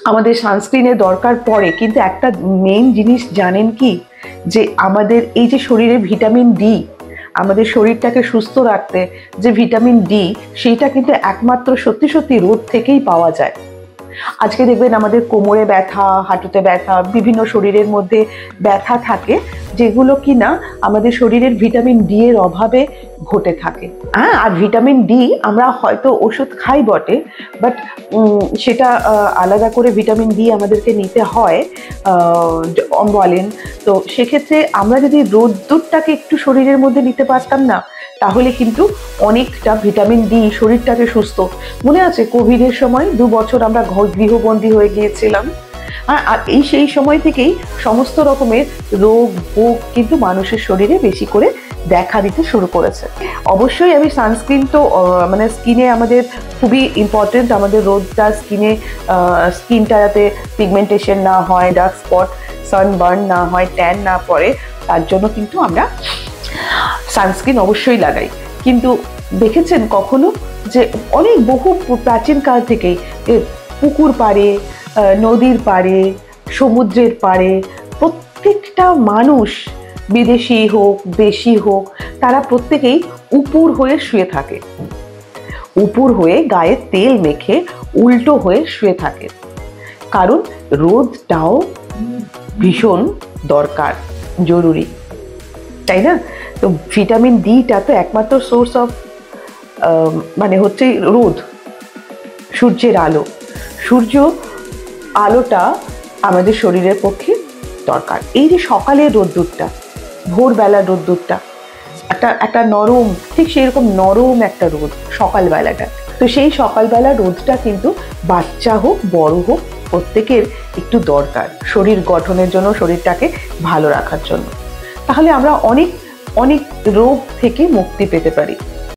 আমাদের সানস্ক্রিনের দরকার পড়ে, কিন্তু একটা মেইন জিনিস জানেন কি, যে আমাদের এই যে শরীরে ভিটামিন ডি, আমাদের শরীরটাকে সুস্থ রাখতে যে ভিটামিন ডি, সেইটা কিন্তু একমাত্র সত্যি সত্যি রোদ থেকেই পাওয়া যায়। আজকে দেখবেন আমাদের কোমরে ব্যথা, হাঁটুতে ব্যথা, বিভিন্ন শরীরের মধ্যে ব্যথা থাকে, যেগুলো কিনা আমাদের শরীরের ভিটামিন ডি এর অভাবে ঘটে থাকে। হ্যাঁ, আর ভিটামিন ডি আমরা হয়তো ওষুধ খাই বটে, বাট সেটা আলাদা করে ভিটামিন ডি আমাদেরকে নিতে হয় বলেন। তো সেক্ষেত্রে আমরা যদি রোদ্দুরটাকে একটু শরীরের মধ্যে নিতে পারতাম না, তাহলে কিন্তু অনেকটা ভিটামিন ডি শরীরটাকে সুস্থ। মনে আছে কোভিডের সময় 2 বছর আমরা গৃহবন্দী হয়ে গিয়েছিলাম, আর সেই সময় থেকেই সমস্ত রকমের রোগ ভোগ কিন্তু মানুষের শরীরে বেশি করে দেখা দিতে শুরু করেছে। অবশ্যই আমি সানস্ক্রিন তো মানে স্কিনে আমাদের খুবই ইম্পর্টেন্ট, আমাদের রোদটা স্কিনটা যাতে পিগমেন্টেশন না হয়, ডার্ক স্পট, সানবার্ন না হয়, ট্যান না পড়ে, তার জন্য কিন্তু আমরা সানস্ক্রিন অবশ্যই লাগাই। কিন্তু দেখেছেন কখনো যে অনেক বহু প্রাচীন কাল থেকেই পুকুর পাড়ে, নদীর পাড়ে, সমুদ্রের পাড়ে প্রত্যেকটা মানুষ, বিদেশি হোক দেশি হোক, তারা প্রত্যেকেই উপুর হয়ে শুয়ে থাকে, উপুর হয়ে গায়ে তেল মেখে উল্টো হয়ে শুয়ে থাকে, কারণ রোদটাও ভীষণ দরকার, জরুরি, তাই না? তো ভিটামিন ডিটা তো একমাত্র সোর্স অফ মানে হচ্ছে রোদ, সূর্যের আলো। সূর্য আলোটা আমাদের শরীরের পক্ষে দরকার। এই যে সকালের রোদ্দুরটা, ভোরবেলার রোদ্দুরটা, একটা নরম, ঠিক সেরকম নরম একটা রোদ সকালবেলাটা। তো সেই সকালবেলা রোদটা কিন্তু বাচ্চা হোক বড় হোক প্রত্যেকের একটু দরকার, শরীর গঠনের জন্য, শরীরটাকে ভালো রাখার জন্য। তাহলে আমরা অনেক অনেক রোগ থেকে মুক্তি পেতে পারি।